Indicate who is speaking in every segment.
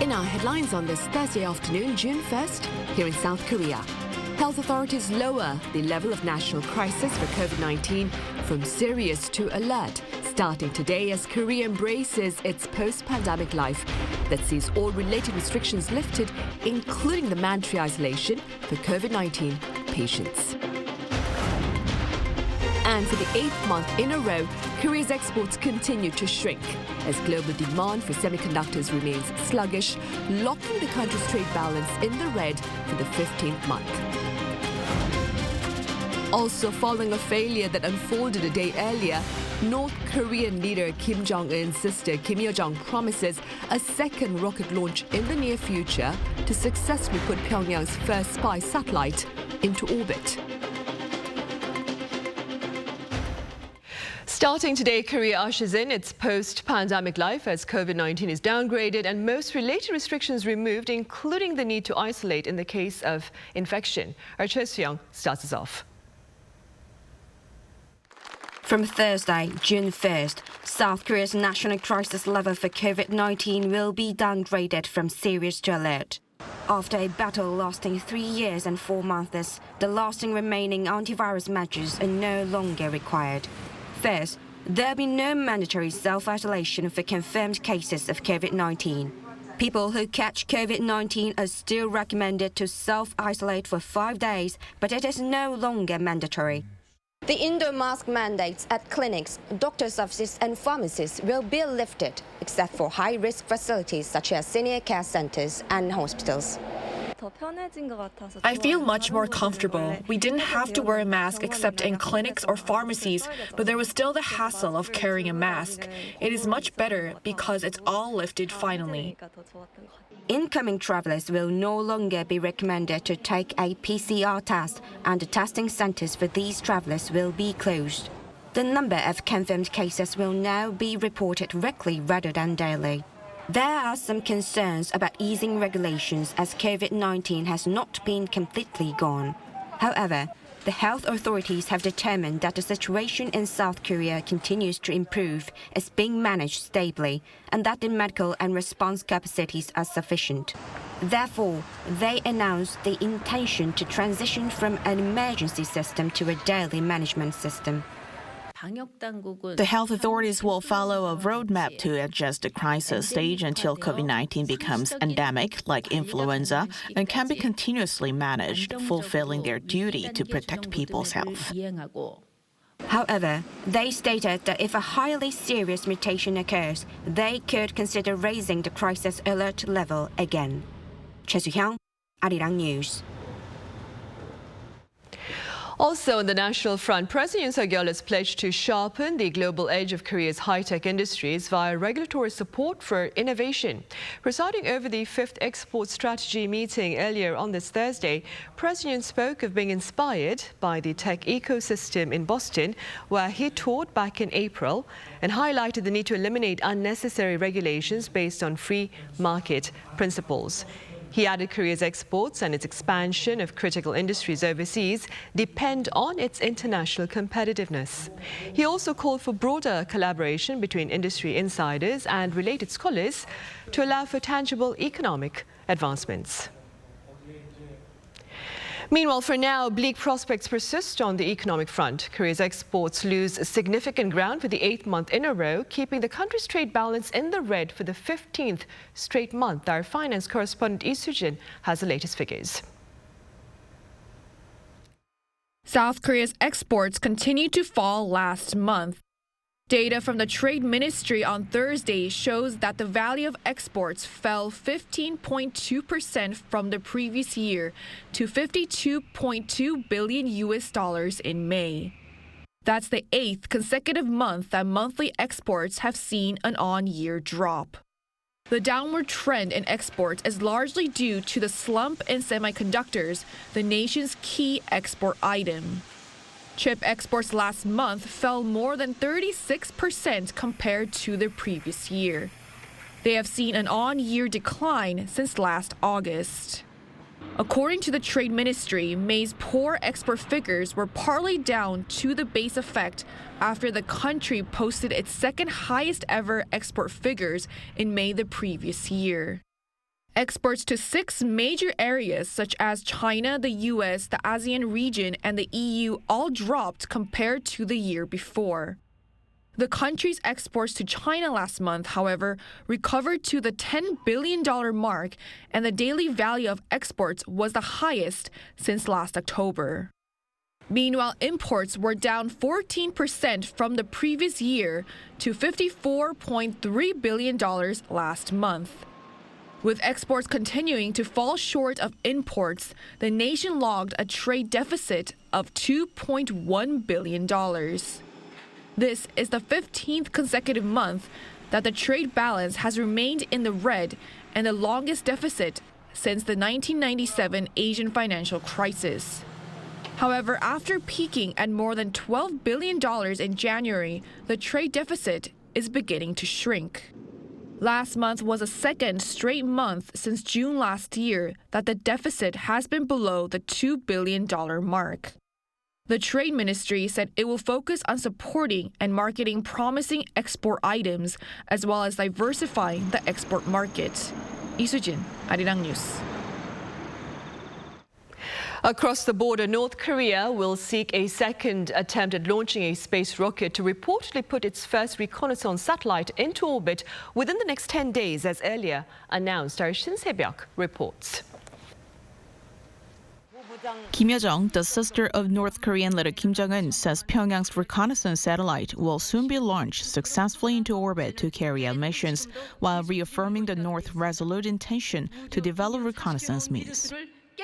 Speaker 1: In our headlines on this Thursday afternoon, June 1st, here in South Korea, health authorities lower the level of national crisis for COVID-19 from serious to alert, starting today as Korea embraces its post-pandemic life that sees all related restrictions lifted, including the mandatory isolation for COVID-19 patients. And for the 8th month in a row, Korea's exports continue to shrink as global demand for semiconductors remains sluggish, locking the country's trade balance in the red for the 15th month. Also, following a failure that unfolded a day earlier, North Korean leader Kim Jong-un's sister Kim Yo-jong promises a second rocket launch in the near future to successfully put Pyongyang's first spy satellite into orbit. Starting today, Korea ushers in its post-pandemic life as COVID-19 is downgraded and most related restrictions removed, including the need to isolate in the case of infection. Our Cho Soo-young starts us off.
Speaker 2: From Thursday, June 1st, South Korea's national crisis level for COVID-19 will be downgraded from serious to alert. After a battle lasting 3 years and 4 months, the lasting remaining antivirus measures are no longer required. First, there will be no mandatory self-isolation for confirmed cases of COVID-19. People who catch COVID-19 are still recommended to self-isolate for 5 days, but it is no longer mandatory. The indoor mask mandates at clinics, doctors' offices and pharmacies will be lifted, except for high-risk facilities such as senior care centers and hospitals.
Speaker 3: I feel much more comfortable. We didn't have to wear a mask except in clinics or pharmacies, but there was still the hassle of carrying a mask. It is much better because it's all lifted finally.
Speaker 2: Incoming travelers will no longer be recommended to take a PCR test, and the testing centers for these travelers will be closed. The number of confirmed cases will now be reported weekly rather than daily. There are some concerns about easing regulations as COVID-19 has not been completely gone. However, the health authorities have determined that the situation in South Korea continues to improve, is being managed stably, and that the medical and response capacities are sufficient. Therefore, they announced the intention to transition from an emergency system to a daily management system.
Speaker 4: The health authorities will follow a roadmap to adjust the crisis stage until COVID-19 becomes endemic, like influenza, and can be continuously managed, fulfilling their duty to protect people's health.
Speaker 2: However, they stated that if a highly serious mutation occurs, they could consider raising the crisis alert level again. Cho Soo-young, Arirang News.
Speaker 1: Also on the national front, President Yoon has pledged to sharpen the global edge of Korea's high-tech industries via regulatory support for innovation. Presiding over the 5th export strategy meeting earlier on this Thursday, President Yoon spoke of being inspired by the tech ecosystem in Boston, where he toured back in April, and highlighted the need to eliminate unnecessary regulations based on free market principles. He added Korea's exports and its expansion of critical industries overseas depend on its international competitiveness. He also called for broader collaboration between industry insiders and related scholars to allow for tangible economic advancements. Meanwhile, for now, bleak prospects persist on the economic front. Korea's exports lose significant ground for the 8th month in a row, keeping the country's trade balance in the red for the 15th straight month. Our finance correspondent Lee Soo-jin has the latest figures.
Speaker 5: South Korea's exports continued to fall last month. Data from the Trade Ministry on Thursday shows that the value of exports fell 15.2% from the previous year to $52.2 billion in May. That's the 8th consecutive month that monthly exports have seen an on-year drop. The downward trend in exports is largely due to the slump in semiconductors, the nation's key export item. Chip exports last month fell more than 36% compared to the previous year. They have seen an on-year decline since last August. According to the Trade Ministry, May's poor export figures were partly down to the base effect after the country posted its second highest ever export figures in May the previous year. Exports to 6 major areas such as China, the US, the ASEAN region, and the EU all dropped compared to the year before. The country's exports to China last month, however, recovered to the $10 billion mark, and the daily value of exports was the highest since last October. Meanwhile, imports were down 14% from the previous year to $54.3 billion last month. With exports continuing to fall short of imports, the nation logged a trade deficit of $2.1 billion. This is the 15th consecutive month that the trade balance has remained in the red and the longest deficit since the 1997 Asian financial crisis. However, after peaking at more than $12 billion in January, the trade deficit is beginning to shrink. Last month was a second straight month since June last year that the deficit has been below the $2 billion mark. The Trade Ministry said it will focus on supporting and marketing promising export items as well as diversifying the export market. 이수진, Arirang News.
Speaker 1: Across the border, North Korea will seek a second attempt at launching a space rocket to reportedly put its first reconnaissance satellite into orbit within the next 10 days, as earlier announced. Our Shin Se-byuk reports.
Speaker 4: Kim Yo-jong, the sister of North Korean leader Kim Jong-un, says Pyongyang's reconnaissance satellite will soon be launched successfully into orbit to carry out missions, while reaffirming the North's resolute intention to develop reconnaissance means.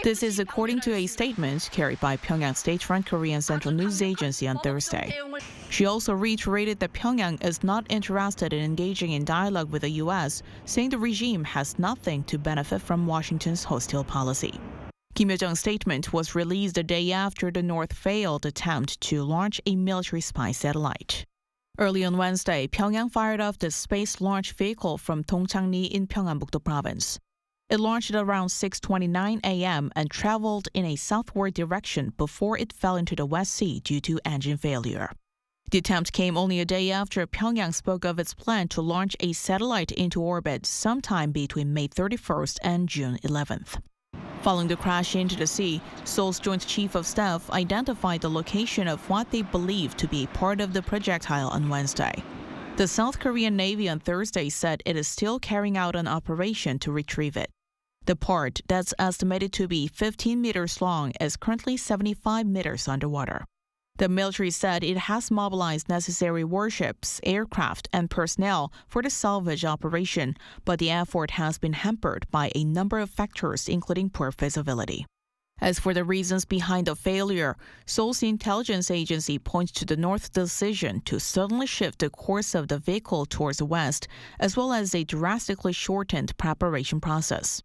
Speaker 4: This is according to a statement carried by Pyongyang state-run Korean Central News Agency on Thursday. She also reiterated that Pyongyang is not interested in engaging in dialogue with the U.S., saying the regime has nothing to benefit from Washington's hostile policy. Kim Yo-jong's statement was released the day after the North failed attempt to launch a military spy satellite. Early on Wednesday, Pyongyang fired off the space launch vehicle from Dongchang-ni in Pyeongan-buk-do province. It launched at around 6:29 a.m. and traveled in a southward direction before it fell into the West Sea due to engine failure. The attempt came only a day after Pyongyang spoke of its plan to launch a satellite into orbit sometime between May 31st and June 11th. Following the crash into the sea, Seoul's Joint Chief of Staff identified the location of what they believe to be part of the projectile on Wednesday. The South Korean Navy on Thursday said it is still carrying out an operation to retrieve it. The part, that's estimated to be 15 meters long, is currently 75 meters underwater. The military said it has mobilized necessary warships, aircraft, and personnel for the salvage operation, but the effort has been hampered by a number of factors, including poor visibility. As for the reasons behind the failure, Seoul's intelligence agency points to the North's decision to suddenly shift the course of the vehicle towards the west, as well as a drastically shortened preparation process.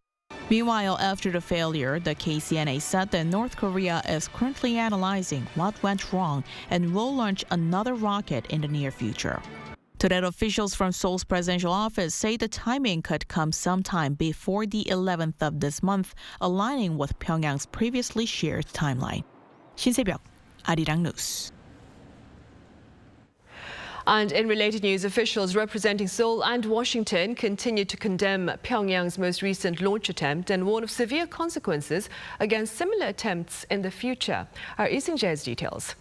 Speaker 4: Meanwhile, after the failure, the KCNA said that North Korea is currently analyzing what went wrong and will launch another rocket in the near future. To that, officials from Seoul's presidential office say the timing could come sometime before the 11th of this month, aligning with Pyongyang's previously shared timeline. Shin Se-byuk, Arirang News.
Speaker 1: And in related news, officials representing Seoul and Washington continue to condemn Pyongyang's most recent launch attempt and warn of severe consequences against similar attempts in the future. Our Lee Seung-jae has details.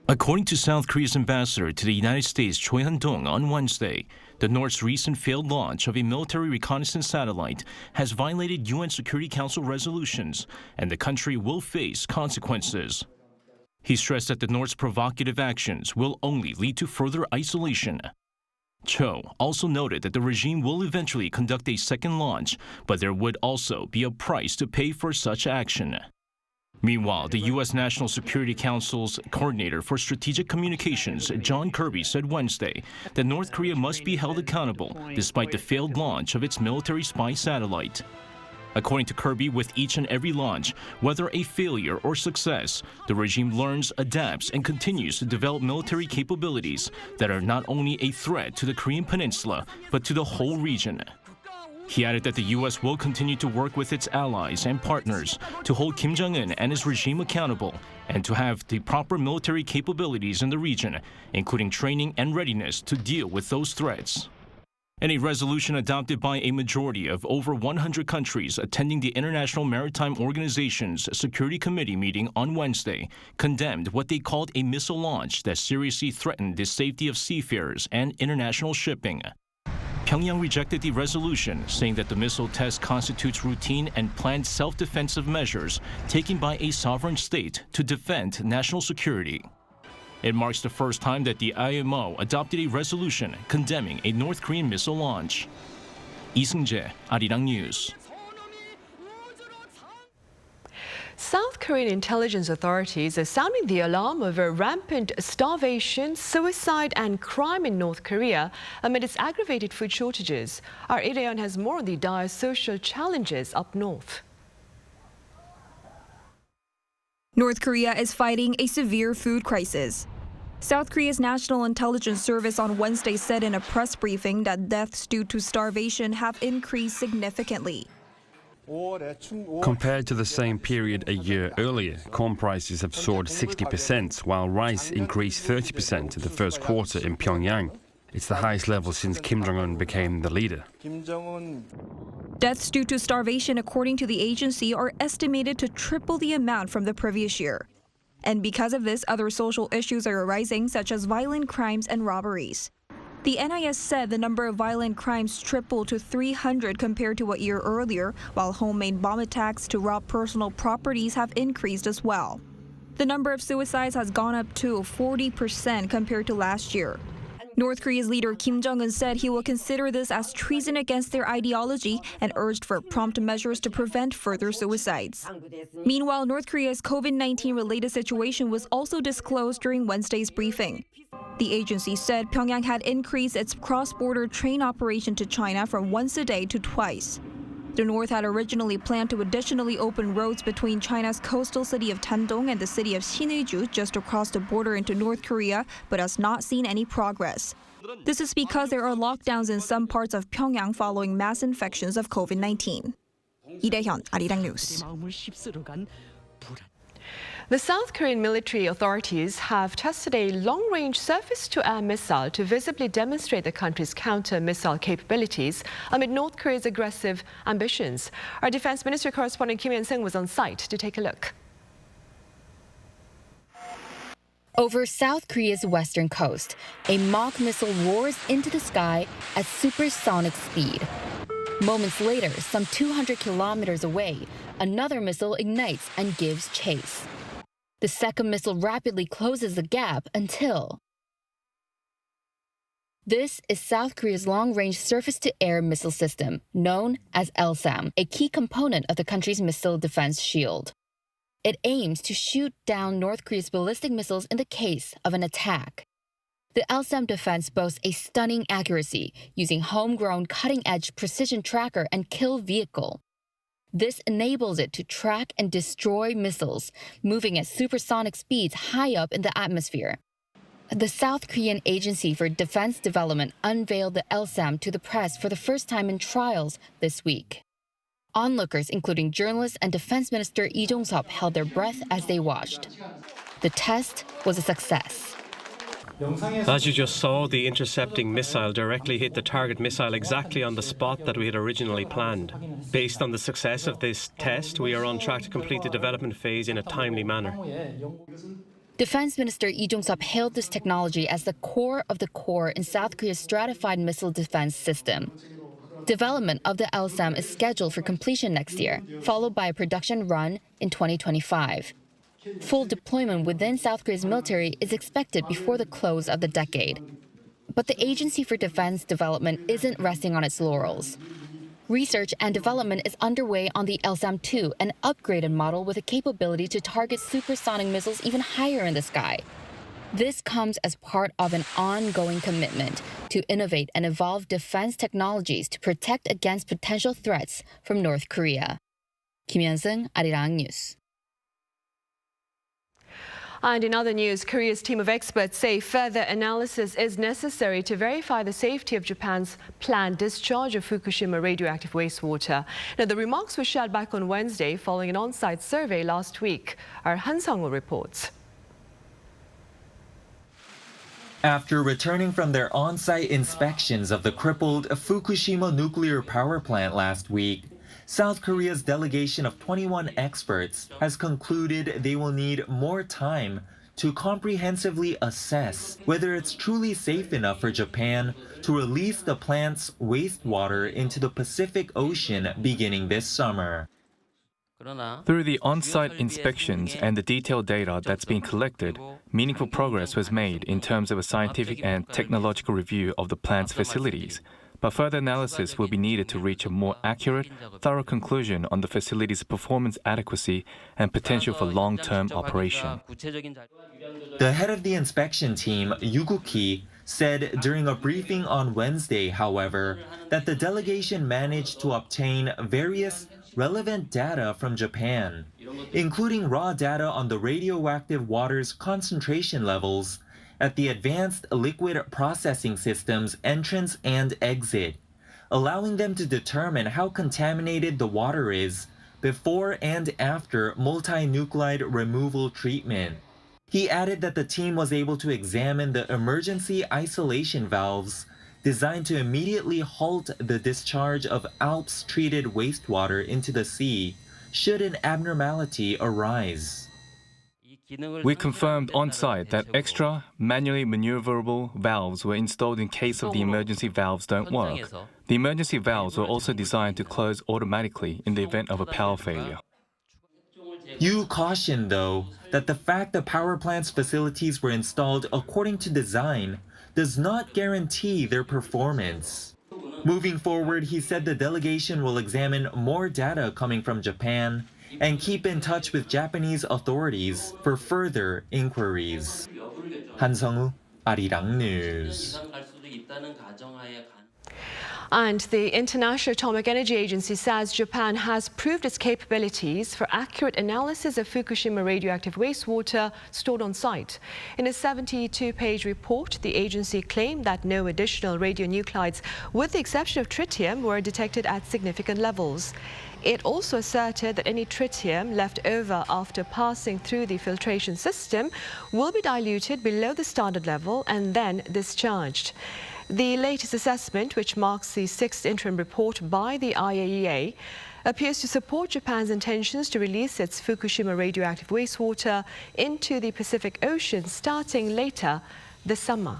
Speaker 6: According to South Korea's ambassador to the United States, Choi Han-dong, on Wednesday, the North's recent failed launch of a military reconnaissance satellite has violated UN Security Council resolutions, and the country will face consequences. He stressed that the North's provocative actions will only lead to further isolation. Cho also noted that the regime will eventually conduct a second launch, but there would also be a price to pay for such action. Meanwhile, the U.S. National Security Council's coordinator for strategic communications, John Kirby, said Wednesday that North Korea must be held accountable despite the failed launch of its military spy satellite. According to Kirby, with each and every launch, whether a failure or success, the regime learns, adapts, and continues to develop military capabilities that are not only a threat to the Korean peninsula, but to the whole region. He added that the U.S. will continue to work with its allies and partners to hold Kim Jong-un and his regime accountable and to have the proper military capabilities in the region, including training and readiness to deal with those threats. In a resolution adopted by a majority of over 100 countries attending the International Maritime Organization's Security Committee meeting on Wednesday, condemned what they called a missile launch that seriously threatened the safety of seafarers and international shipping. Pyongyang rejected the resolution, saying that the missile test constitutes routine and planned self-defensive measures taken by a sovereign state to defend national security. It marks the first time that the IMO adopted a resolution condemning a North Korean missile launch. Lee Seung-jae, Arirang News.
Speaker 1: South Korean intelligence authorities are sounding the alarm over rampant starvation, suicide and crime in North Korea amid its aggravated food shortages. Our Arirang has more on the dire social challenges up north.
Speaker 7: North Korea is fighting a severe food crisis. South Korea's National Intelligence Service on Wednesday said in a press briefing that deaths due to starvation have increased significantly.
Speaker 8: Compared to the same period a year earlier, corn prices have soared 60%, while rice increased 30% in the first quarter in Pyongyang. It's the highest level since Kim Jong-un became the leader.
Speaker 7: Deaths due to starvation, according to the agency, are estimated to triple the amount from the previous year. And because of this, other social issues are arising, such as violent crimes and robberies. The NIS said the number of violent crimes tripled to 300 compared to a year earlier, while homemade bomb attacks to rob personal properties have increased as well. The number of suicides has gone up to 40% compared to last year. North Korea's leader Kim Jong-un said he will consider this as treason against their ideology and urged for prompt measures to prevent further suicides. Meanwhile, North Korea's COVID-19 related situation was also disclosed during Wednesday's briefing. The agency said Pyongyang had increased its cross-border train operation to China from once a day to twice. The North had originally planned to additionally open roads between China's coastal city of Tandong and the city of Sinuiju just across the border into North Korea, but has not seen any progress. This is because there are lockdowns in some parts of Pyongyang following mass infections of COVID-19. Lee Dae-hyun, Arirang News.
Speaker 1: The South Korean military authorities have tested a long-range surface-to-air missile to visibly demonstrate the country's counter-missile capabilities amid North Korea's aggressive ambitions. Our Defense Ministry correspondent Kim Hyun-sung was on site to take a look.
Speaker 9: Over South Korea's western coast, a mock missile roars into the sky at supersonic speed. Moments later, some 200 kilometers away, another missile ignites and gives chase. The second missile rapidly closes the gap until... This is South Korea's long-range surface-to-air missile system, known as LSAM, a key component of the country's missile defense shield. It aims to shoot down North Korea's ballistic missiles in the case of an attack. The LSAM defense boasts a stunning accuracy, using homegrown cutting-edge precision tracker and kill vehicle. This enables it to track and destroy missiles, moving at supersonic speeds high up in the atmosphere. The South Korean Agency for Defense Development unveiled the LSAM to the press for the first time in trials this week. Onlookers, including journalists and Defense Minister Yo-jong held their breath as they watched. The test was a success.
Speaker 10: As you just saw, the intercepting missile directly hit the target missile exactly on the spot that we had originally planned. Based on the success of this test, we are on track to complete the development phase in a timely manner.
Speaker 9: Defense Minister Yo-jong hailed this technology as the core of the core in South Korea's stratified missile defense system. Development of the LSAM is scheduled for completion next year, followed by a production run in 2025. Full deployment within South Korea's military is expected before the close of the decade. But the Agency for Defense Development isn't resting on its laurels. Research and development is underway on the LSAM-2, an upgraded model with a capability to target supersonic missiles even higher in the sky. This comes as part of an ongoing commitment to innovate and evolve defense technologies to protect against potential threats from North Korea. Kim Hyun-sung, Arirang News.
Speaker 1: And in other news, Korea's team of experts say further analysis is necessary to verify the safety of Japan's planned discharge of Fukushima radioactive wastewater. Now, the remarks were shared back on Wednesday following an on-site survey last week. Our Han Sang-woo reports.
Speaker 11: After returning from their on-site inspections of the crippled Fukushima nuclear power plant last week, South Korea's delegation of 21 experts has concluded they will need more time to comprehensively assess whether it's truly safe enough for Japan to release the plant's wastewater into the Pacific Ocean beginning this summer.
Speaker 12: Through the on-site inspections and the detailed data that's been collected, meaningful progress was made in terms of a scientific and technological review of the plant's facilities. But further analysis will be needed to reach a more accurate, thorough conclusion on the facility's performance adequacy and potential for long-term operation.
Speaker 11: The head of the inspection team, Yuguki, said during a briefing on Wednesday, however, that the delegation managed to obtain various relevant data from Japan, including raw data on the radioactive water's concentration levels at the advanced liquid processing system's entrance and exit, allowing them to determine how contaminated the water is before and after multinuclide removal treatment. He added that the team was able to examine the emergency isolation valves designed to immediately halt the discharge of ALPS-treated wastewater into the sea should an abnormality arise.
Speaker 12: We confirmed on-site that extra, manually maneuverable valves were installed in case of the emergency valves don't work. The emergency valves were also designed to close automatically in the event of a power failure.
Speaker 11: Yu cautioned, though, that the fact the power plant's facilities were installed according to design does not guarantee their performance. Moving forward, he said the delegation will examine more data coming from Japan and keep in touch with Japanese authorities for further inquiries. 한성우, Arirang News.
Speaker 1: And the International Atomic Energy Agency says Japan has proved its capabilities for accurate analysis of Fukushima radioactive wastewater stored on site. In a 72-page report, the agency claimed that no additional radionuclides, with the exception of tritium, were detected at significant levels. It also asserted that any tritium left over after passing through the filtration system will be diluted below the standard level and then discharged. The latest assessment, which marks the 6th interim report by the IAEA, appears to support Japan's intentions to release its Fukushima radioactive wastewater into the Pacific Ocean starting later this summer.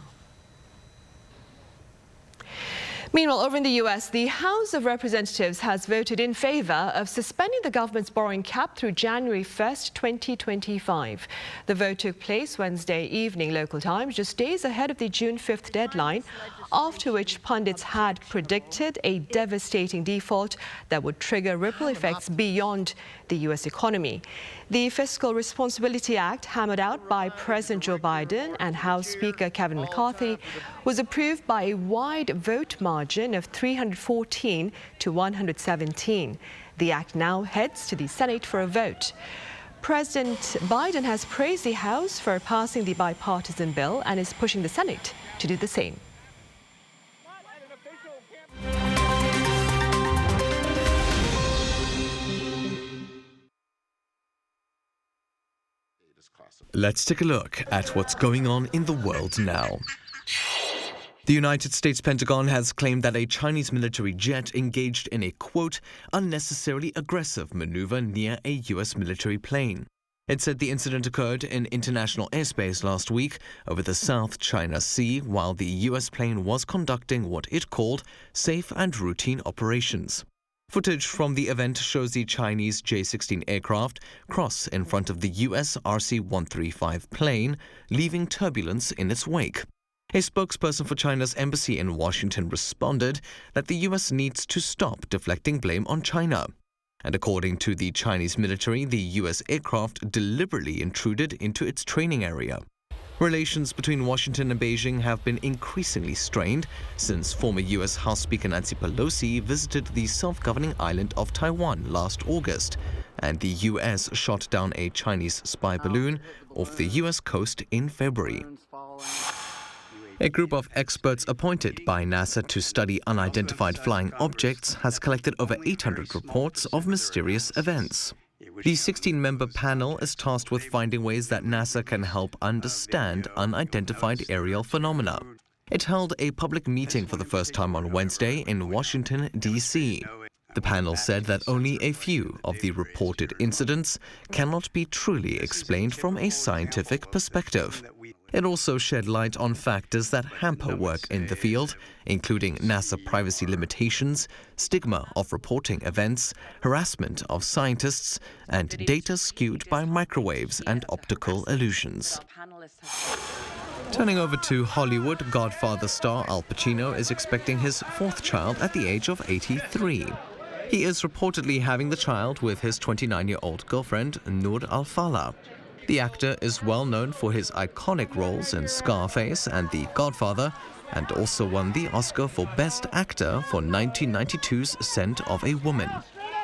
Speaker 1: Meanwhile, over in the U.S., the House of Representatives has voted in favor of suspending the government's borrowing cap through January 1st, 2025. The vote took place Wednesday evening local time, just days ahead of the June 5th deadline, after which pundits had predicted a devastating default that would trigger ripple effects beyond the U.S. economy. The Fiscal Responsibility Act, hammered out by President Joe Biden and House Speaker Kevin McCarthy, was approved by a wide vote margin of 314 to 117. The act now heads to the Senate for a vote. President Biden has praised the House for passing the bipartisan bill and is pushing the Senate to do the same.
Speaker 13: Let's take a look at what's going on in the world now. The United States Pentagon has claimed that a Chinese military jet engaged in a, quote, unnecessarily aggressive maneuver near a U.S. military plane. It said the incident occurred in international airspace last week over the South China Sea while the U.S. plane was conducting what it called safe and routine operations. Footage from the event shows the Chinese J-16 aircraft cross in front of the U.S. RC-135 plane, leaving turbulence in its wake. A spokesperson for China's embassy in Washington responded that the U.S. needs to stop deflecting blame on China. And according to the Chinese military, the U.S. aircraft deliberately intruded into its training area. Relations between Washington and Beijing have been increasingly strained since former U.S. House Speaker Nancy Pelosi visited the self-governing island of Taiwan last August, and the U.S. shot down a Chinese spy balloon off the U.S. coast in February. A group of experts appointed by NASA to study unidentified flying objects has collected over 800 reports of mysterious events. The 16-member panel is tasked with finding ways that NASA can help understand unidentified aerial phenomena. It held a public meeting for the first time on Wednesday in Washington, D.C. The panel said that only a few of the reported incidents cannot be truly explained from a scientific perspective. It also shed light on factors that hamper work in the field, including NASA privacy limitations, stigma of reporting events, harassment of scientists, and data skewed by microwaves and optical illusions. Turning over to Hollywood, Godfather star Al Pacino is expecting his fourth child at the age of 83. He is reportedly having the child with his 29-year-old girlfriend, Noor Al-Fala. The actor is well known for his iconic roles in Scarface and The Godfather, and also won the Oscar for Best Actor for 1992's Scent of a Woman.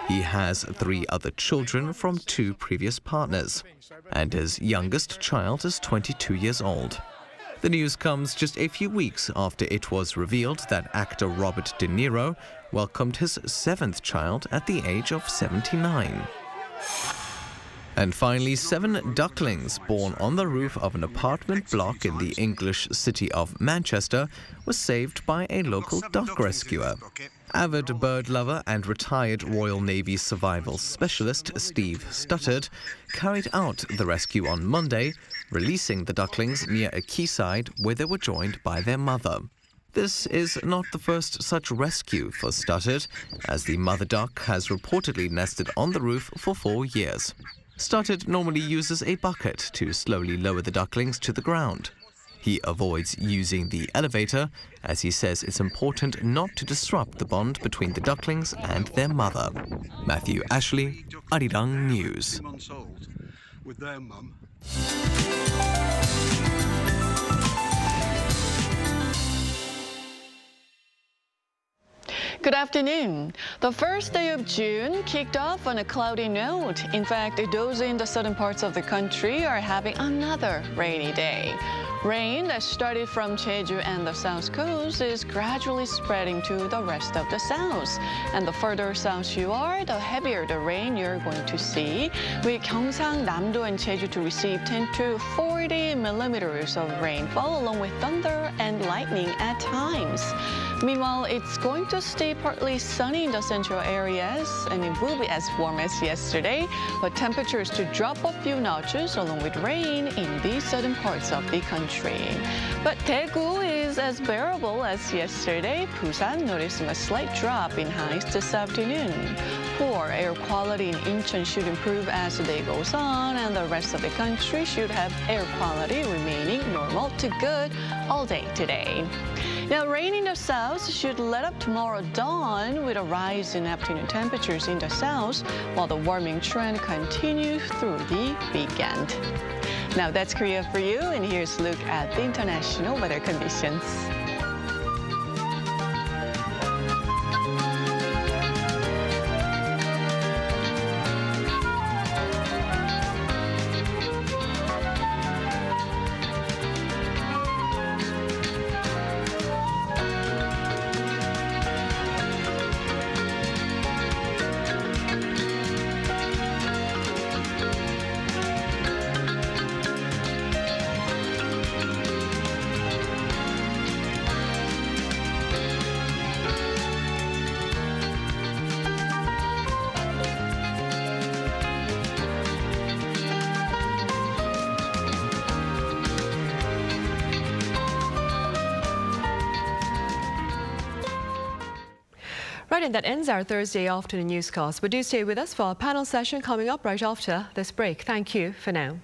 Speaker 13: He has 3 other children from 2 previous partners, and his youngest child is 22 years old. The news comes just a few weeks after it was revealed that actor Robert De Niro welcomed his 7th child at the age of 79. And finally, 7 ducklings born on the roof of an apartment block in the English city of Manchester were saved by a local duck rescuer. Avid bird lover and retired Royal Navy survival specialist Steve Stuttard carried out the rescue on Monday, releasing the ducklings near a quayside where they were joined by their mother. This is not the first such rescue for Stuttard, as the mother duck has reportedly nested on the roof for 4 years. Stuttard normally uses a bucket to slowly lower the ducklings to the ground. He avoids using the elevator, as he says it's important not to disrupt the bond between the ducklings and their mother. Matthew Ashley, Arirang News.
Speaker 14: Good afternoon. The first day of June kicked off on a cloudy note. In fact, those in the southern parts of the country are having another rainy day. Rain that started from Jeju and the south coast is gradually spreading to the rest of the south. And the further south you are, the heavier the rain you're going to see, with Gyeongsang, Namdo, and Jeju to receive 10 to 40 millimeters of rainfall, along with thunder and lightning at times. Meanwhile, it's going to stay partly sunny in the central areas, and it will be as warm as yesterday, but temperatures to drop a few notches along with rain in the southern parts of the country. But Daegu is as bearable as yesterday. Busan noticing a slight drop in highs this afternoon. Poor air quality in Incheon should improve as the day goes on, and the rest of the country should have air quality remaining normal to good all day today. Now, rain in the south should let up tomorrow dawn with a rise in afternoon temperatures in the south, while the warming trend continues through the weekend. Now, that's Korea for you, and here's a look at the international weather conditions.
Speaker 1: Right, and that ends our Thursday afternoon newscast. But do stay with us for our panel session coming up right after this break. Thank you for now.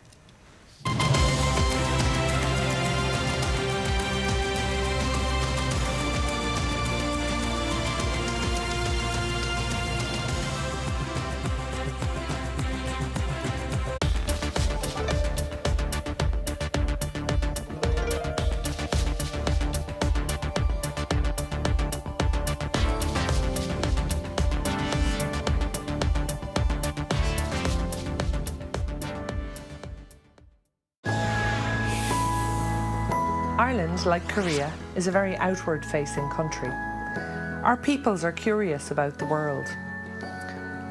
Speaker 15: Ireland, like Korea, is a very outward-facing country. Our peoples are curious about the world.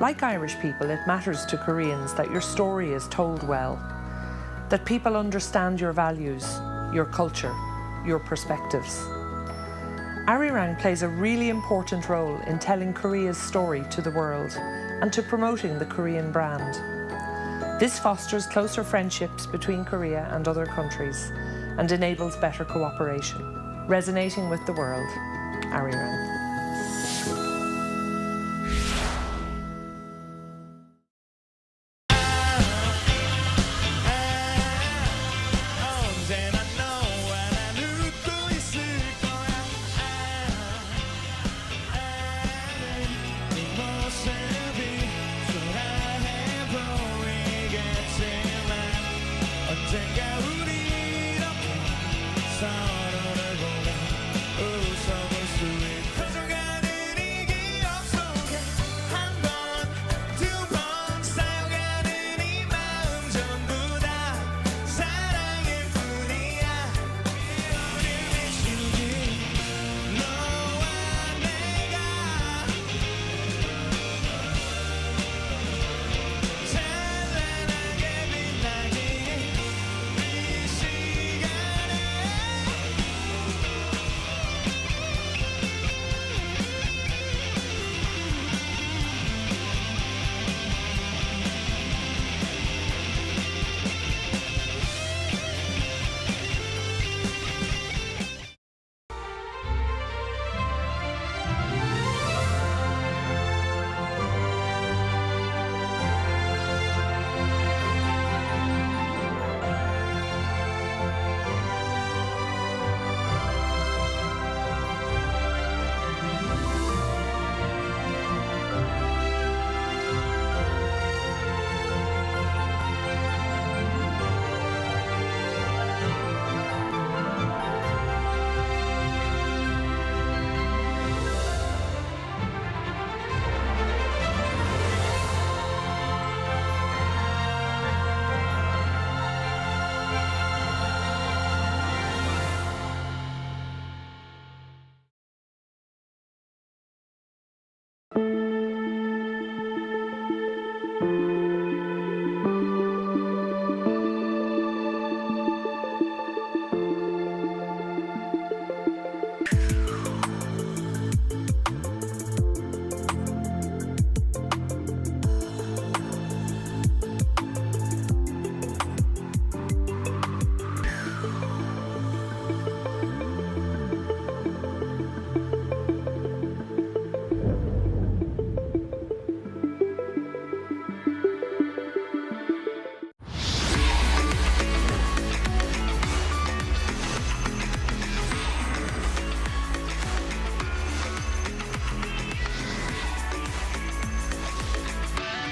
Speaker 15: Like Irish people, it matters to Koreans that your story is told well, that people understand your values, your culture, your perspectives. Arirang plays a really important role in telling Korea's story to the world and to promoting the Korean brand. This fosters closer friendships between Korea and other countries and enables better cooperation. Resonating with the world, Arirang.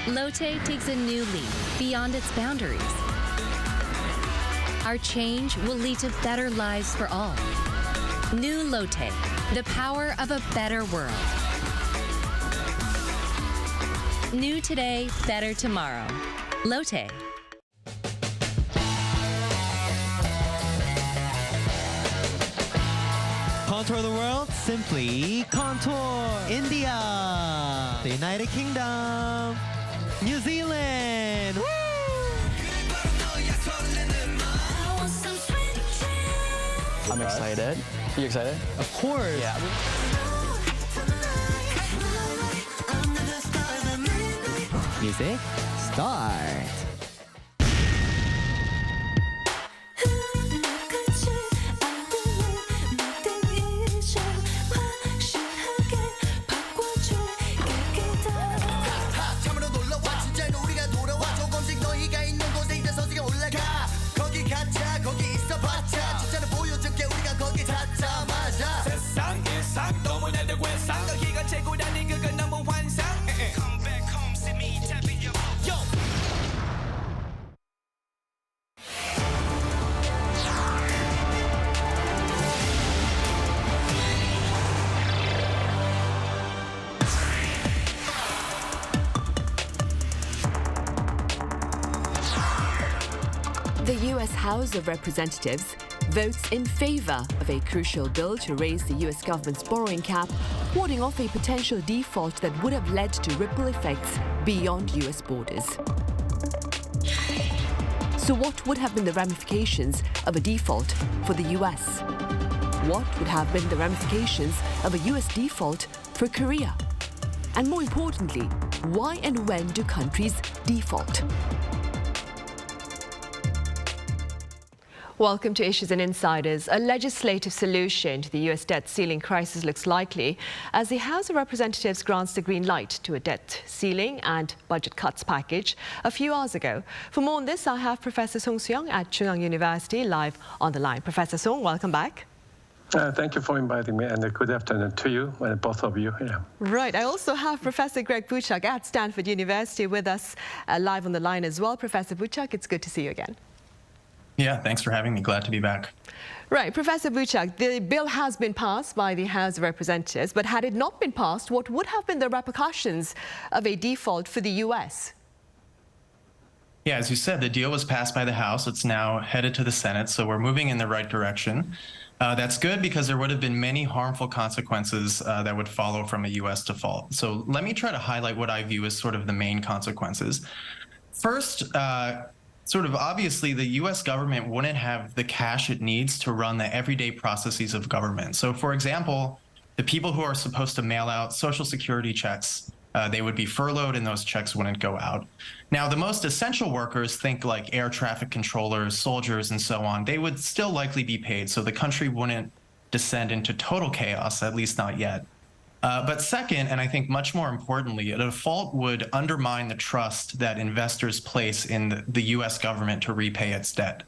Speaker 16: Lotte takes a new leap beyond its boundaries. Our change will lead to better lives for all. New Lotte, the power of a better world. New today, better tomorrow. Lotte.
Speaker 17: Contour the world, simply contour. India, the United Kingdom, New Zealand. Woo!
Speaker 18: I'm excited. You excited?
Speaker 17: Of course.
Speaker 18: Yeah.
Speaker 17: Music, start.
Speaker 19: The U.S. House of Representatives votes in favor of a crucial bill to raise the U.S. government's borrowing cap
Speaker 20: warding off a potential default that would have led to ripple effects beyond US borders. So what would have been the ramifications of a default for the US? What would have been the ramifications of a US default for Korea? And more importantly, why and when do countries default?
Speaker 1: Welcome to Issues and Insiders. A legislative solution to the US debt ceiling crisis looks likely as the House of Representatives grants the green light to a debt ceiling and budget cuts package a few hours ago. For more on this, I have Professor Song Soo-young at Pyongyang University live on the line. Professor Song, welcome back.
Speaker 21: Thank you for inviting me, and good afternoon to you, and both of you. Yeah.
Speaker 1: Right. I also have Professor Greg Buchak at Stanford University with us live on the line as well. Professor Buchak, it's good to see you again.
Speaker 22: Yeah, thanks for having me. Glad to be back.
Speaker 1: Right. Professor Buchak, the bill has been passed by the House of Representatives, but had it not been passed, what would have been the repercussions of a default for the US?
Speaker 22: Yeah, as you said, the deal was passed by the House. It's now headed to the Senate, so we're moving in the right direction. That's good because there would have been many harmful consequences that would follow from a U.S. default. So let me try to highlight what I view as sort of the main consequences. First, sort of obviously, the U.S. government wouldn't have the cash it needs to run the everyday processes of government. So, for example, the people who are supposed to mail out Social Security checks, they would be furloughed and those checks wouldn't go out. Now, the most essential workers, think like air traffic controllers, soldiers, and so on, they would still likely be paid, so the country wouldn't descend into total chaos, at least not yet. But second, and I think much more importantly, a default would undermine the trust that investors place in the U.S. government to repay its debt.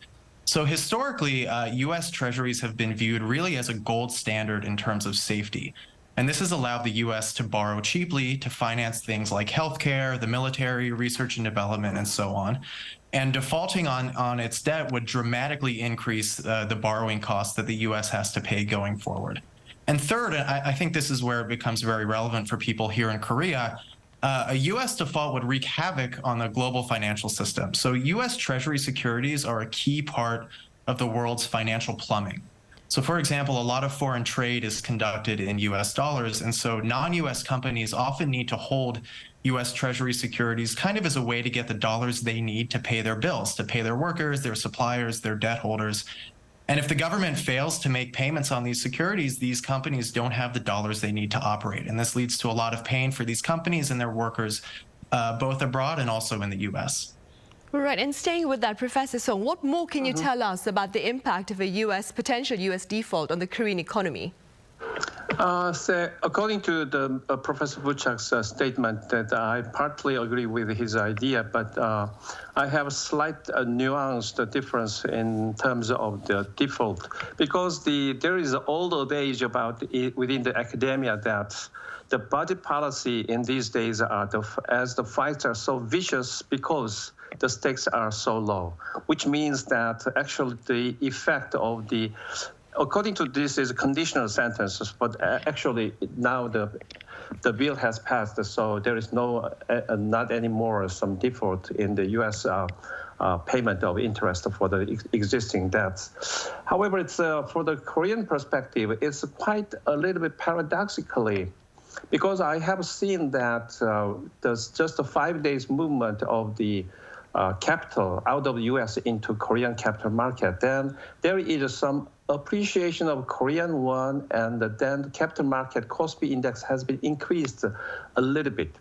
Speaker 22: So historically, U.S. treasuries have been viewed really as a gold standard in terms of safety. And this has allowed the U.S. to borrow cheaply to finance things like healthcare, the military, research and development, and so on. And defaulting on its debt would dramatically increase the borrowing costs that the U.S. has to pay going forward. And third, I think this is where it becomes very relevant for people here in Korea, a U.S. default would wreak havoc on the global financial system. So U.S. Treasury securities are a key part of the world's financial plumbing. So, for example, a lot of foreign trade is conducted in U.S. dollars, and so non-U.S. companies often need to hold U.S. Treasury securities kind of as a way to get the dollars they need to pay their bills, to pay their workers, their suppliers, their debt holders. And if the government fails to make payments on these securities, these companies don't have the dollars they need to operate. And this leads to a lot of pain for these companies and their workers, both abroad and also in the U.S.
Speaker 1: Right, and staying with that, Professor Song, what more can you tell us about the impact of a potential U.S. default on the Korean economy?
Speaker 21: So according to the Professor Buchak's statement, that I partly agree with his idea, but I have a slight nuanced difference in terms of the default, because there is an old adage about within the academia that the budget policy in these days as the fights are so vicious because the stakes are so low, which means that actually the effect of according to this is conditional sentences, but actually now the bill has passed, so there is not anymore some default in the U.S. Payment of interest for the existing debts. However, it's for the Korean perspective, it's quite a little bit paradoxically, because I have seen that there's just a 5 days movement of the capital out of the U.S. into Korean capital market. Then there is some appreciation of Korean won, and then the capital market Kospi index has been increased a little bit.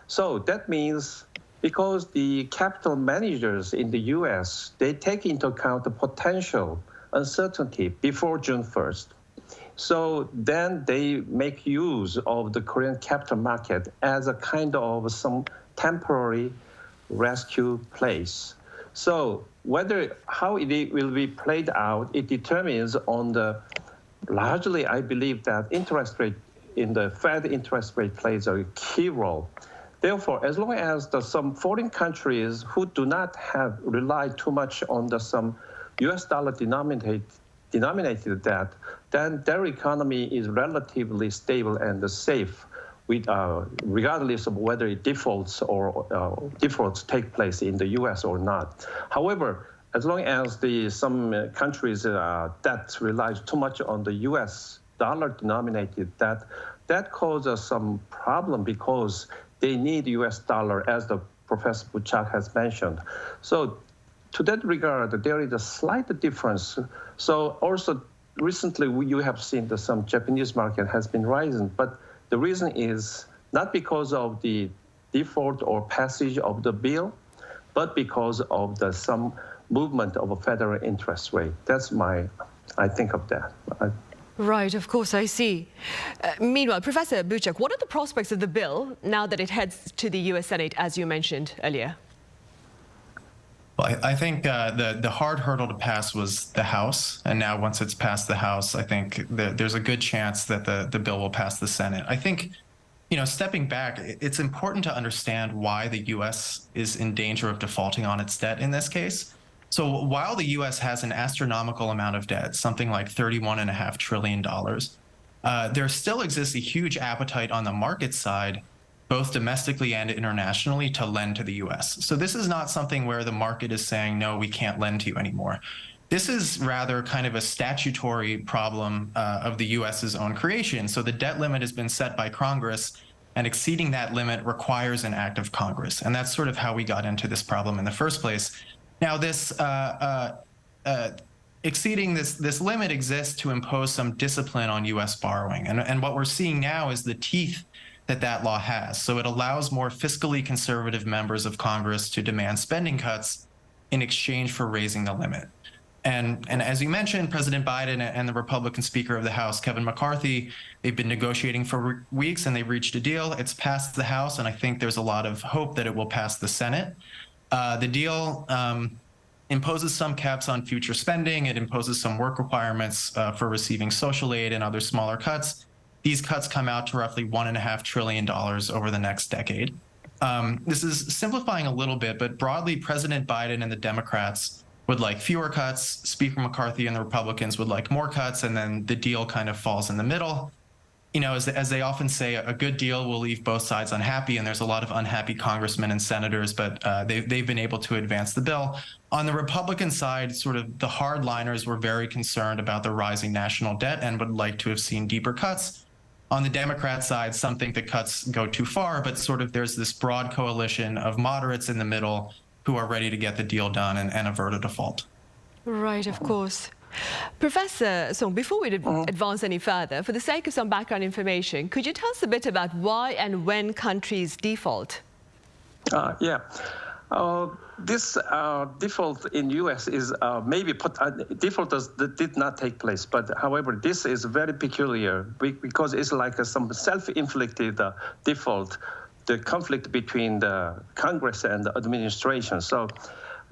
Speaker 21: So that means because the capital managers in the U.S., they take into account the potential uncertainty before June 1st. So then they make use of the Korean capital market as a kind of some temporary rescue place. So how it will be played out, it determines on largely I believe that interest rate in the Fed interest rate plays a key role. Therefore, as long as some foreign countries who do not have relied too much on some US dollar denominated debt, then their economy is relatively stable and safe, regardless of whether it defaults or defaults take place in the U.S. or not. However, as long as some countries' debt relies too much on the U.S. dollar-denominated debt, that causes some problem because they need US dollar, as the Professor Buchak has mentioned. So to that regard, there is a slight difference. So also recently, you have seen that some Japanese market has been rising, but the reason is not because of the default or passage of the bill, but because of some movement of a federal interest rate. That's I think of that.
Speaker 1: Right, of course, I see. Meanwhile, Professor Buchak, what are the prospects of the bill now that it heads to the US Senate, as you mentioned earlier?
Speaker 22: Well, I think the hard hurdle to pass was the House, and now once it's passed the House, I think there's a good chance that the bill will pass the Senate. I think, stepping back, it's important to understand why the U.S. is in danger of defaulting on its debt in this case. So while the U.S. has an astronomical amount of debt, something like $31.5 trillion, there still exists a huge appetite on the market side, both domestically and internationally, to lend to the U.S. So this is not something where the market is saying, no, we can't lend to you anymore. This is rather kind of a statutory problem of the U.S.'s own creation. So the debt limit has been set by Congress, and exceeding that limit requires an act of Congress. And that's sort of how we got into this problem in the first place. Now, this exceeding this limit exists to impose some discipline on U.S. borrowing. And what we're seeing now is the teeth that law has. So it allows more fiscally conservative members of Congress to demand spending cuts in exchange for raising the limit. And as you mentioned, President Biden and the Republican Speaker of the House, Kevin McCarthy, they've been negotiating for weeks and they've reached a deal. It's passed the House, and I think there's a lot of hope that it will pass the Senate. The deal imposes some caps on future spending. It imposes some work requirements for receiving social aid and other smaller cuts. These cuts come out to roughly $1.5 trillion over the next decade. This is simplifying a little bit, but broadly, President Biden and the Democrats would like fewer cuts. Speaker McCarthy and the Republicans would like more cuts, and then the deal kind of falls in the middle. As they often say, a good deal will leave both sides unhappy, and there's a lot of unhappy congressmen and senators, but they've been able to advance the bill. On the Republican side, sort of the hardliners were very concerned about the rising national debt and would like to have seen deeper cuts. On the Democrat side, some think the cuts go too far, but sort of there's this broad coalition of moderates in the middle who are ready to get the deal done and avert a default.
Speaker 1: Right, of course. Professor Song, before we advance any further, for the sake of some background information, could you tell us a bit about why and when countries default?
Speaker 21: This default in U.S. is default did not take place, but however, this is very peculiar because it's like some self-inflicted default, the conflict between the Congress and the administration. So,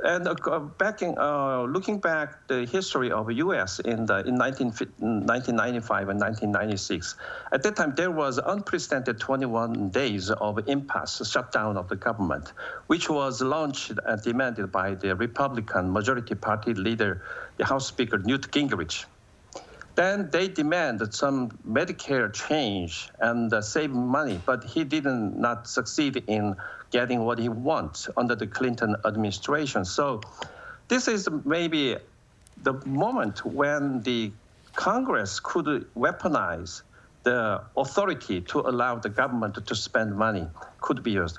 Speaker 21: and looking back the history of U.S. in 1995 and 1996, at that time there was unprecedented 21 days of impasse, shutdown of the government, which was launched and demanded by the Republican majority party leader, the House Speaker Newt Gingrich. Then they demanded some Medicare change and save money, but he did not succeed in getting what he wants under the Clinton administration. So this is maybe the moment when the Congress could weaponize the authority to allow the government to spend money, could be used.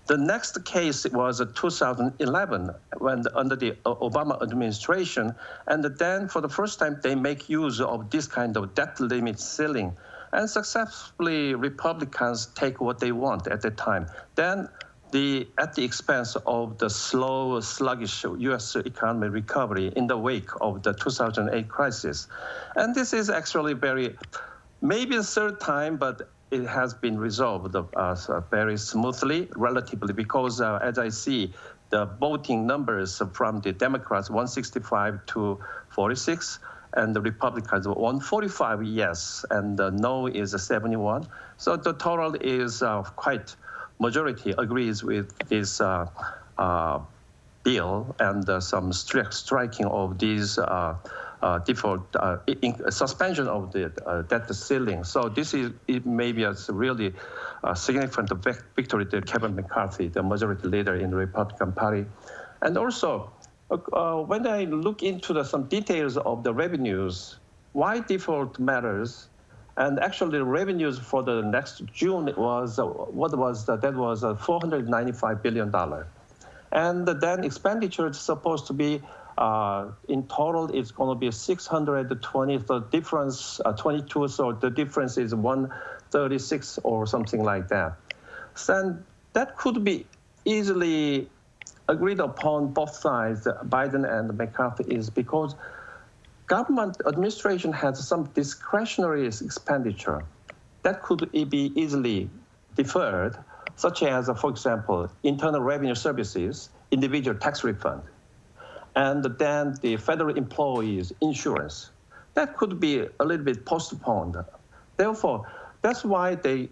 Speaker 21: The next case was 2011, when under the Obama administration, and then for the first time they make use of this kind of debt limit ceiling, and successfully Republicans take what they want at the time. Then at the expense of the slow, sluggish U.S. economic recovery in the wake of the 2008 crisis. And this is actually maybe a third time, but it has been resolved very smoothly, relatively, because as I see, the voting numbers from the Democrats, 165 to 46, and the Republicans, 145 yes, and no is 71. So the total is quite majority agrees with this bill and some striking of these default suspension of the debt ceiling. So this is maybe a really significant victory to Kevin McCarthy, the majority leader in the Republican Party. And also, when I look into some details of the revenues, why default matters, And actually, the revenues for the next June was $495 billion. And then expenditure is supposed to be, in total, it's going to be 620, the difference, 22, so the difference is 136 or something like that. So that could be easily agreed upon both sides, Biden and McCarthy, is because government administration has some discretionary expenditure that could be easily deferred, such as, for example, internal revenue services, individual tax refund, and then the federal employees' insurance. That could be a little bit postponed. Therefore, that's why they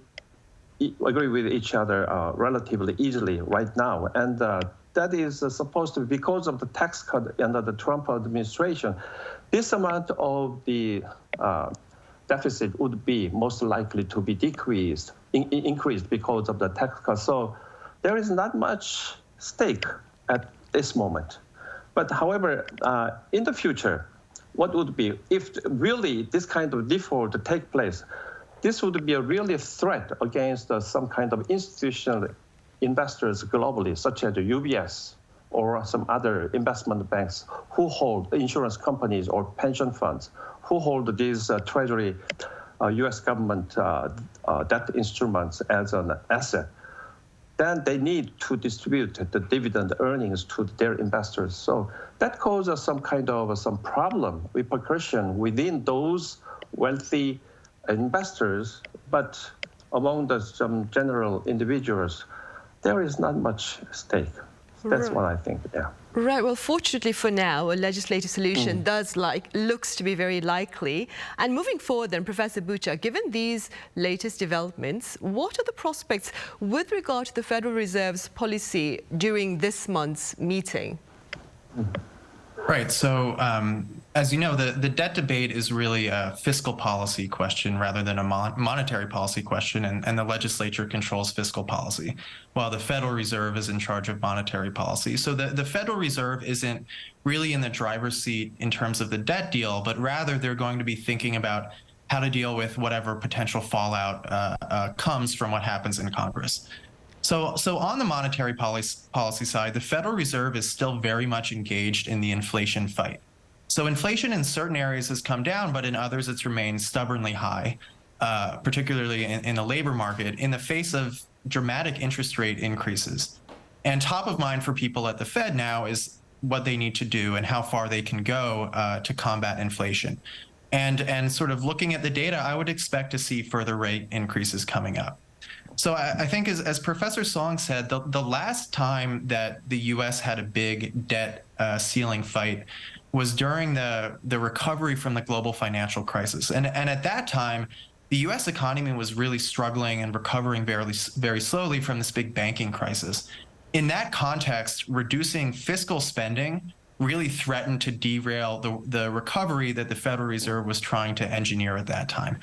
Speaker 21: agree with each other relatively easily right now. And that is supposed to be because of the tax cut under the Trump administration. This amount of the deficit would be most likely to be increased because of the tax cut. So there is not much stake at this moment. But however, in the future, what would be, if really this kind of default take place, this would be a really threat against some kind of institutional investors globally, such as the UBS or some other investment banks who hold insurance companies or pension funds, who hold these treasury U.S. government debt instruments as an asset. Then they need to distribute the dividend earnings to their investors. So that causes some kind of some problem, repercussion within those wealthy investors, but among some general individuals, there is not much stake. That's what I think, yeah.
Speaker 1: Right, well, fortunately for now, a legislative solution looks to be very likely. And moving forward then, Professor Buchak, given these latest developments, what are the prospects with regard to the Federal Reserve's policy during this month's meeting?
Speaker 22: Right. So, as you know, the debt debate is really a fiscal policy question rather than a monetary policy question, and the legislature controls fiscal policy, while the Federal Reserve is in charge of monetary policy. So the Federal Reserve isn't really in the driver's seat in terms of the debt deal, but rather they're going to be thinking about how to deal with whatever potential fallout comes from what happens in Congress. So on the monetary policy side, the Federal Reserve is still very much engaged in the inflation fight. So inflation in certain areas has come down, but in others it's remained stubbornly high, particularly in the labor market, in the face of dramatic interest rate increases. And top of mind for people at the Fed now is what they need to do and how far they can go to combat inflation. And sort of looking at the data, I would expect to see further rate increases coming up. So I think, as Professor Song said, the last time that the U.S. had a big debt ceiling fight was during the recovery from the global financial crisis. And at that time, the U.S. economy was really struggling and recovering very slowly from this big banking crisis. In that context, reducing fiscal spending really threatened to derail the recovery that the Federal Reserve was trying to engineer at that time.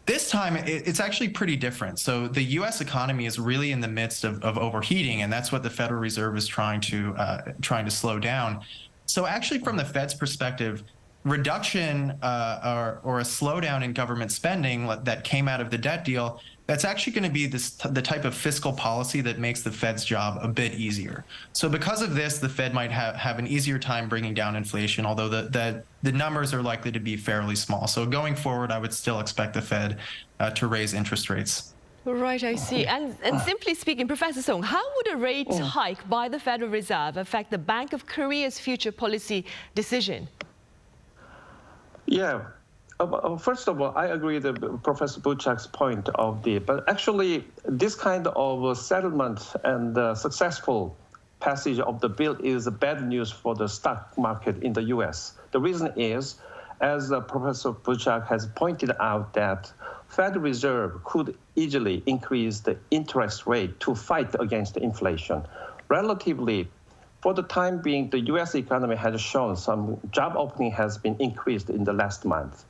Speaker 22: This time, it's actually pretty different. So the U.S. economy is really in the midst of overheating, and that's what the Federal Reserve is trying to slow down. So actually, from the Fed's perspective, reduction or a slowdown in government spending that came out of the debt deal, that's actually going to be the type of fiscal policy that makes the Fed's job a bit easier. So because of this, the Fed might have an easier time bringing down inflation, although the numbers are likely to be fairly small. So going forward, I would still expect the Fed to raise interest rates.
Speaker 1: Right, I see. And simply speaking, Professor Song, how would a rate hike by the Federal Reserve affect the Bank of Korea's future policy decision?
Speaker 21: Yeah. First of all, I agree with Professor Buchak's point but actually this kind of settlement and successful passage of the bill is bad news for the stock market in the U.S. The reason is, as Professor Buchak has pointed out, that Federal Reserve could easily increase the interest rate to fight against inflation. Relatively, for the time being, the U.S. economy has shown some job opening has been increased in the last month.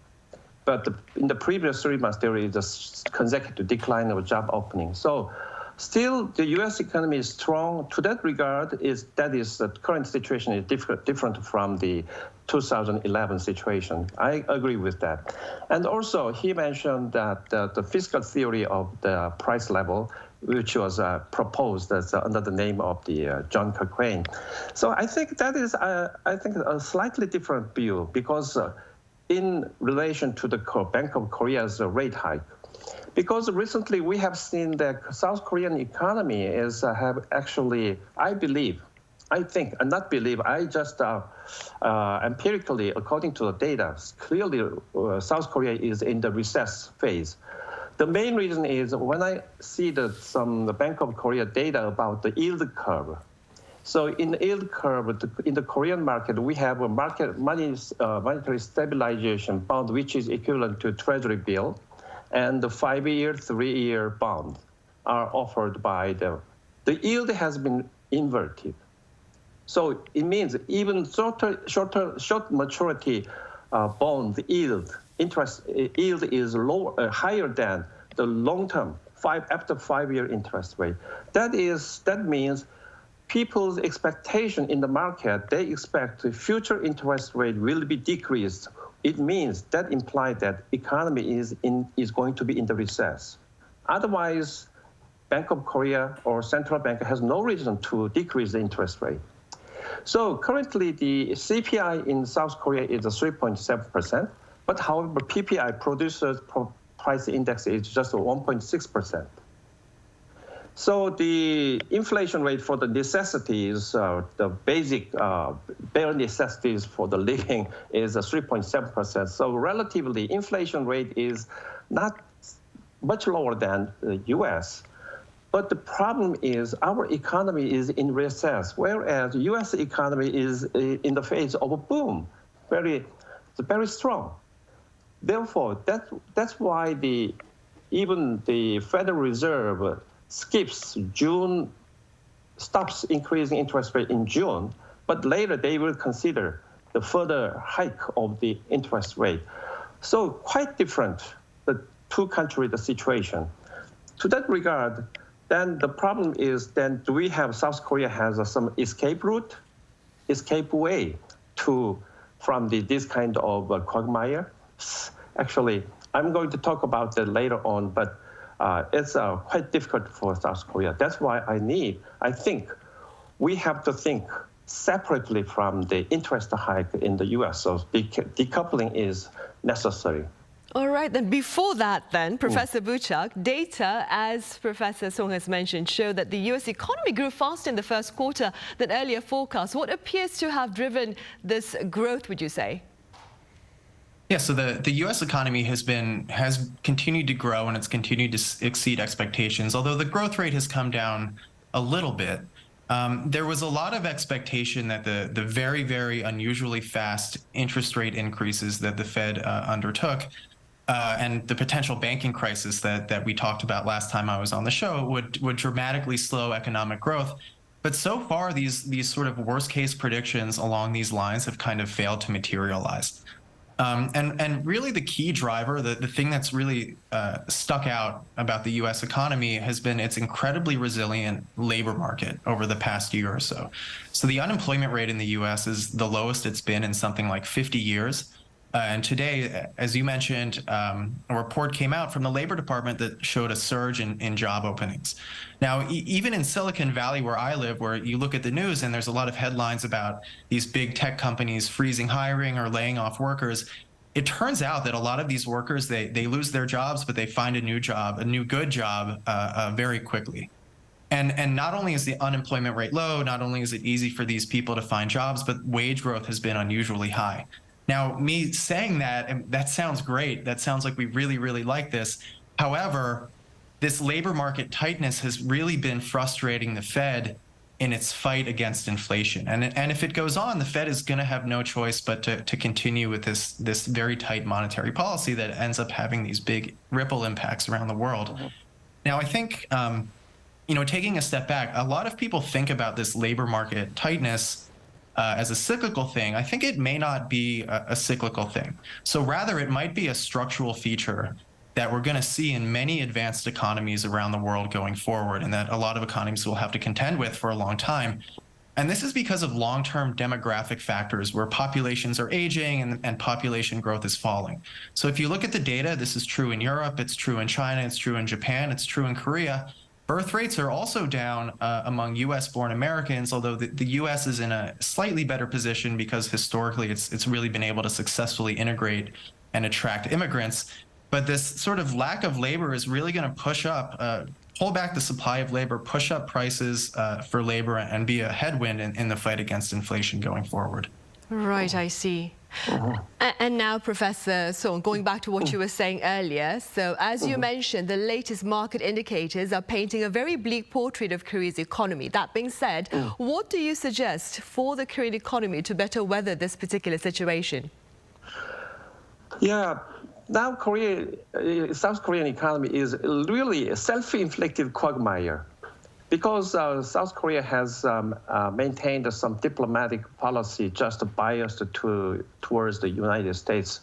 Speaker 21: But in the previous 3 months, there is a consecutive decline of job opening. So Still, the U.S. economy is strong. To that regard, the current situation is different from the 2011 situation. I agree with that. And also, he mentioned that the fiscal theory of the price level, which was proposed as under the name of the John Cochrane. So I think that is, a slightly different view, because in relation to the Bank of Korea's rate hike, because recently we have seen that South Korean economy have actually, I just empirically, according to the data, clearly South Korea is in the recess phase. The main reason is when I see the Bank of Korea data about the yield curve. So in the yield curve, in the Korean market, we have a monetary stabilization bond, which is equivalent to Treasury bill, and the 5-year, 3-year bond are offered by the yield has been inverted. So it means even short maturity bond yield, interest yield is higher than the long-term after 5-year interest rate. That means people's expectation in the market, they expect the future interest rate will be decreased. It means that implies that economy is going to be in the recess. Otherwise, Bank of Korea or central bank has no reason to decrease the interest rate. So currently, the CPI in South Korea is 3.7%, but however, PPI, Producers Price Index, is just 1.6%. So the inflation rate for the necessities, the basic bare necessities for the living is 3.7%. So relatively, inflation rate is not much lower than the U.S. But the problem is our economy is in recess, whereas the U.S. economy is in the phase of a boom, very strong. Therefore, that's why even the Federal Reserve stops increasing interest rate in June, but later they will consider the further hike of the interest rate. So quite different, the two countries, the situation. To that regard, then the problem is, then do we have South Korea has some escape way from this kind of quagmire? Actually, I'm going to talk about that later on, but it's quite difficult for South Korea. That's why I think we have to think separately from the interest hike in the U.S. So decoupling is necessary.
Speaker 1: All right, then before that then, Professor Buchak, data, as Professor Song has mentioned, show that the U.S. economy grew faster in the first quarter than earlier forecasts. What appears to have driven this growth, would you say?
Speaker 22: Yeah, so the U.S. economy has continued to grow, and it's continued to exceed expectations. Although the growth rate has come down a little bit, there was a lot of expectation that the very, very unusually fast interest rate increases that the Fed undertook and the potential banking crisis that we talked about last time I was on the show would dramatically slow economic growth. But so far, these sort of worst case predictions along these lines have kind of failed to materialize. And really the key driver, the thing that's really stuck out about the U.S. economy has been its incredibly resilient labor market over the past year or so. So the unemployment rate in the U.S. is the lowest it's been in something like 50 years. And today, as you mentioned, a report came out from the Labor Department that showed a surge in job openings. Now, even in Silicon Valley, where I live, where you look at the news and there's a lot of headlines about these big tech companies freezing hiring or laying off workers, it turns out that a lot of these workers, they lose their jobs, but they find a new good job very quickly. And not only is the unemployment rate low, not only is it easy for these people to find jobs, but wage growth has been unusually high. Now, me saying that, and that sounds great. That sounds like we really, really like this. However, this labor market tightness has really been frustrating the Fed in its fight against inflation. And if it goes on, the Fed is going to have no choice but to continue with this very tight monetary policy that ends up having these big ripple impacts around the world. Now, I think, taking a step back, a lot of people think about this labor market tightness as a cyclical thing. I think it may not be a cyclical thing. So rather, it might be a structural feature that we're going to see in many advanced economies around the world going forward, and that a lot of economies will have to contend with for a long time. And this is because of long-term demographic factors where populations are aging and population growth is falling. So if you look at the data, this is true in Europe, it's true in China, it's true in Japan, it's true in Korea. Birth rates are also down among US-born Americans, although the US is in a slightly better position because historically it's really been able to successfully integrate and attract immigrants. But this sort of lack of labor is really going to pull back the supply of labor, push up prices for labor, and be a headwind in the fight against inflation going forward.
Speaker 1: Right, I see. And now, Professor Song, going back to what you were saying earlier, so as you mentioned, the latest market indicators are painting a very bleak portrait of Korea's economy. That being said, what do you suggest for the Korean economy to better weather this particular situation?
Speaker 21: Yeah. Now, South Korean economy is really a self-inflicted quagmire because South Korea has maintained some diplomatic policy just biased towards the United States.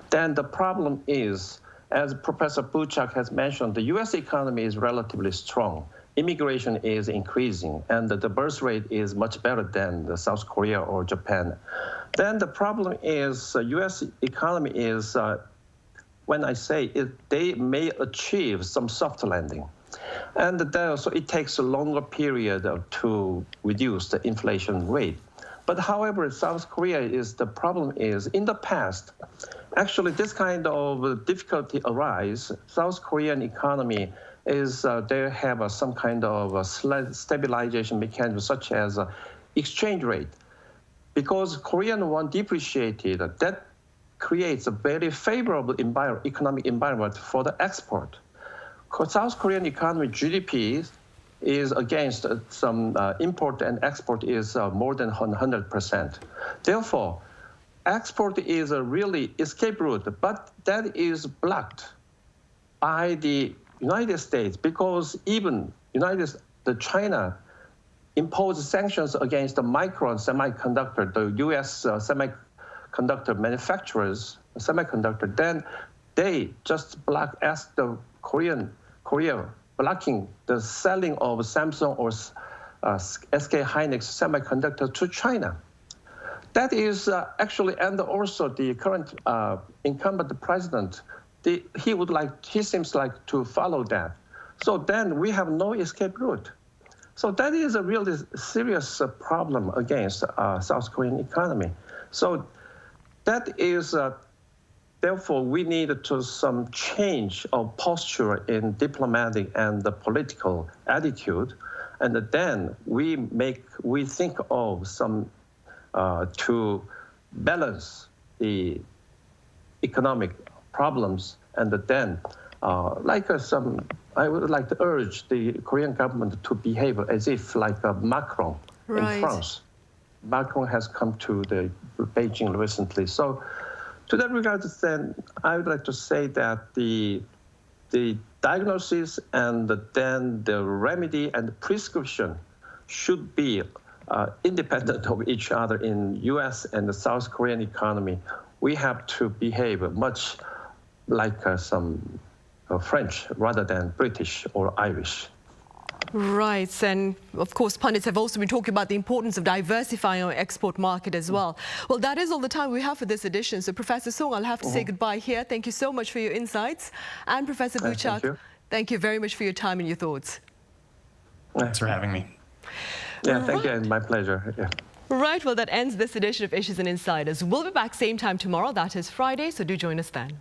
Speaker 21: Then the problem is, as Professor Buchak has mentioned, the U.S. economy is relatively strong. Immigration is increasing, and the birth rate is much better than the South Korea or Japan. Then the problem is U.S. economy is when I say it, they may achieve some soft landing. And so it takes a longer period to reduce the inflation rate. But however, South Korea the problem is, in the past, actually this kind of difficulty arise. South Korean economy is, they have some kind of stabilization mechanism such as exchange rate. Because Korean won depreciated, that creates a very favorable economic environment for the export. South Korean economy GDP is against some import and export is more than 100%. Therefore, export is a really escape route, but that is blocked by the United States because even China imposed sanctions against the Micron semiconductor, the U.S. semiconductor manufacturers, then they just asked the Korea blocking the selling of Samsung or SK Hynix semiconductor to China. That is actually, and also the current incumbent president, he seems like to follow that. So then we have no escape route. So that is a really serious problem against South Korean economy. So that is, therefore, we need some change of posture in diplomatic and the political attitude, and then we think of some to balance the economic problems, and then I would like to urge the Korean government to behave as if like Macron in France. Macron has come to the Beijing recently. So to that regard, then I would like to say that the diagnosis and then the remedy and the prescription should be independent of each other in U.S. and the South Korean economy. We have to behave much like some French rather than British or Irish.
Speaker 1: Right, and of course pundits have also been talking about the importance of diversifying our export market as well. Well, that is all the time we have for this edition. So Professor Song, I'll have to say goodbye here. Thank you so much for your insights. And Professor Buchak, thank you very much for your time and your thoughts.
Speaker 22: Thanks for having me.
Speaker 21: Yeah, thank you, and my pleasure. Yeah.
Speaker 1: Right, well, that ends this edition of Issues and Insiders. We'll be back same time tomorrow. That is Friday, so do join us then.